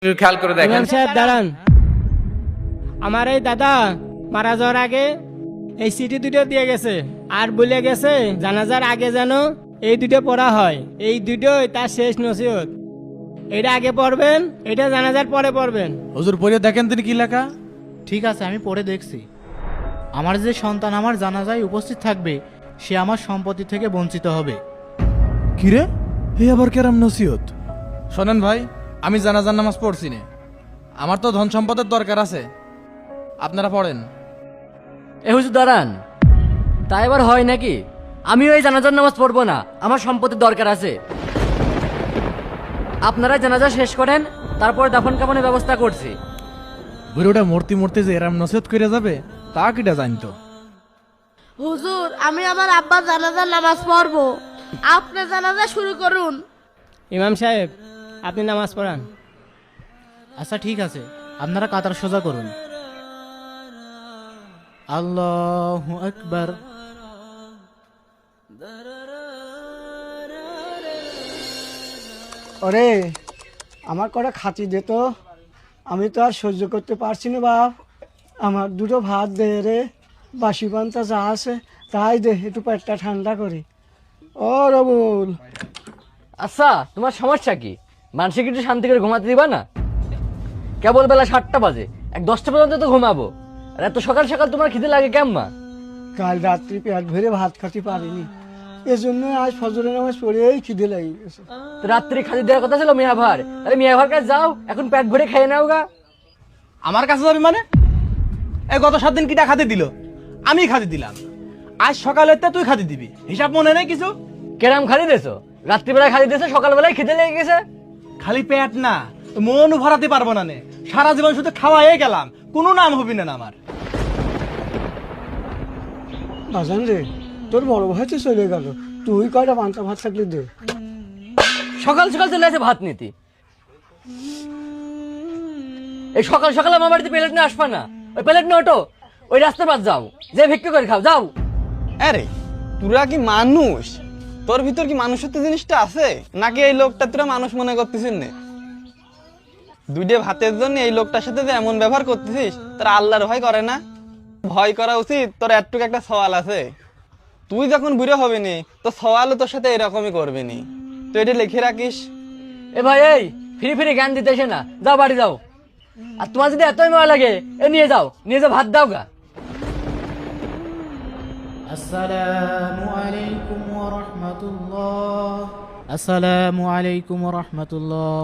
একটু খেয়াল করে দেখেন। ইমাম সাহেব দাঁড়ান, আমার এই দাদা মারা যাওয়ার আগে এই চিঠি দুটো দিয়ে গেছে আর বলে গেছে জানাজার আগে যেন এই দুটো পড়া হয়। এই দুটোই তার শেষ নসিহত। এটা আগে পড়বেন, এটা জানাজার পরে পড়বেন। হুজুর পড়ে দেখেন তিনি কি লেখা। ঠিক আছে, আমি পড়ে দেখছি। আমার যে সন্তান আমার জানাজায় উপস্থিত থাকবে সে আমার সম্পত্তি থেকে বঞ্চিত হবে। কিরে হে আবার কেরাম নসিহত। শোনেন ভাই, আমি জানাজার নামাজ পড়ছি না, আমার তো ধন সম্পদের দরকার আছে, আপনারা পড়েন। এ হুজুর দাঁড়ান, তা এবার হয় নাকি? আমিও এই জানাজার নামাজ পড়বো না, আমার সম্পত্তির দরকার আছে। আপনারা জানাজা শেষ করেন, তারপর দাফন কাফনের ব্যবস্থা করছি। বুড়োটা মূর্তি মূর্তি যে এরাম নসিহত করে যাবে তা কিটা জানতো। হুজুর, আমি আমার আব্বার জানাজার নামাজ পড়বো, আপনি জানাজা শুরু করুন। ইমাম সাহেব, আপনি নামাজ পড়ান। আচ্ছা ঠিক আছে, আপনারা কাতার সোজা করুন। আল্লাহু আকবার। ওরে আমার কটা খাঁচি দে তো, আমি তো আর সহ্য করতে পারছি না বাপ। আমার দুটো ভাত দে রে, বাসি পান্তা যা আছে তাই দে, একটু পেটটা ঠান্ডা করি। ও রবুল, আচ্ছা, তোমার সমস্যা কি? মানুষকে একটু শান্তি করে ঘুমাতে দিবা না? কেবল বেলা 7টা বাজে, 10টা পর্যন্ত তো ঘুমাবো, আর এত সকাল সকাল তোমার খিদে লাগে কেমন? কাল রাত্রি পেট ভরে ভাত খাতে পারিনি, এজন্য আজ ফজরের নামাজ পড়েই খিদে লেগে গেছে। তো রাত্রি খালি দেওয়ার কথা ছিল মিয়া ভার, আরে মিয়া ভার কাছে যাও, এখন পেট ভরে খেয়ে নাও গা। আমার কাছে যাবি মানে? এই গত 7 দিন কিটা খাতে দিল? আমি খাতে দিলাম, আজ সকালে তুই খাতে দিবি, হিসাব মনে নেই কিছু? কেরাম খালি দেছো? রাত্রিবেলা খালি দেছো, সকালবেলায় খিদে লেগে গেছে। খালি পেট না, মনও ভরাতে পারবো না নে, সারা জীবন শুধু খাওয়াই গেলাম, কোনো নাম হবি না আমার। বাজান রে, তোর বড় ভাই তো চলে গেল, তুই কয়টা পান্তা ভাত থাকলে দে। সকাল সকাল চলে আসে ভাত নিতে। এই সকাল সকাল আমার বাড়িতে প্লেট নিয়ে আসবা না, ওই প্লেট নিয়ে ওঠো, ওই রাস্তার পাশ যাও, যে ভিক্ষা করে খাও, যাও। আরে তোরা কি মানুষ? তোর ভিতর কি মানুষত্ব জিনিসটা আছে নাকি এই লোকটা তোরা মানুষ মনে করতেছিস না? দুইটা ভাতের জন্য এই লোকটার সাথে যে এমন ব্যবহার করতেছিস, তোর আল্লাহর ভয় করে না? ভয় করা উচিত। তোর এতটুকু একটা সওয়াল আছে, তুই যখন বুড়ো হবি নি তো সওয়ালও তোর সাথে এরকমই করবি নি, তুই এটা লিখে রাখিস। এ ভাই, এই ফ্রি ফ্রি জ্ঞান দিতে এসে না, যাও বাড়ি যাও। আর তোমার যদি এতই মজা লাগে, এ নিয়ে যাও, নিয়ে যাও, ভাত দাও গা। আসসালামু আলাইকুম ওয়া রাহমাতুল্লাহ। আসসালামু আলাইকুম ওয়া রাহমাতুল্লাহ।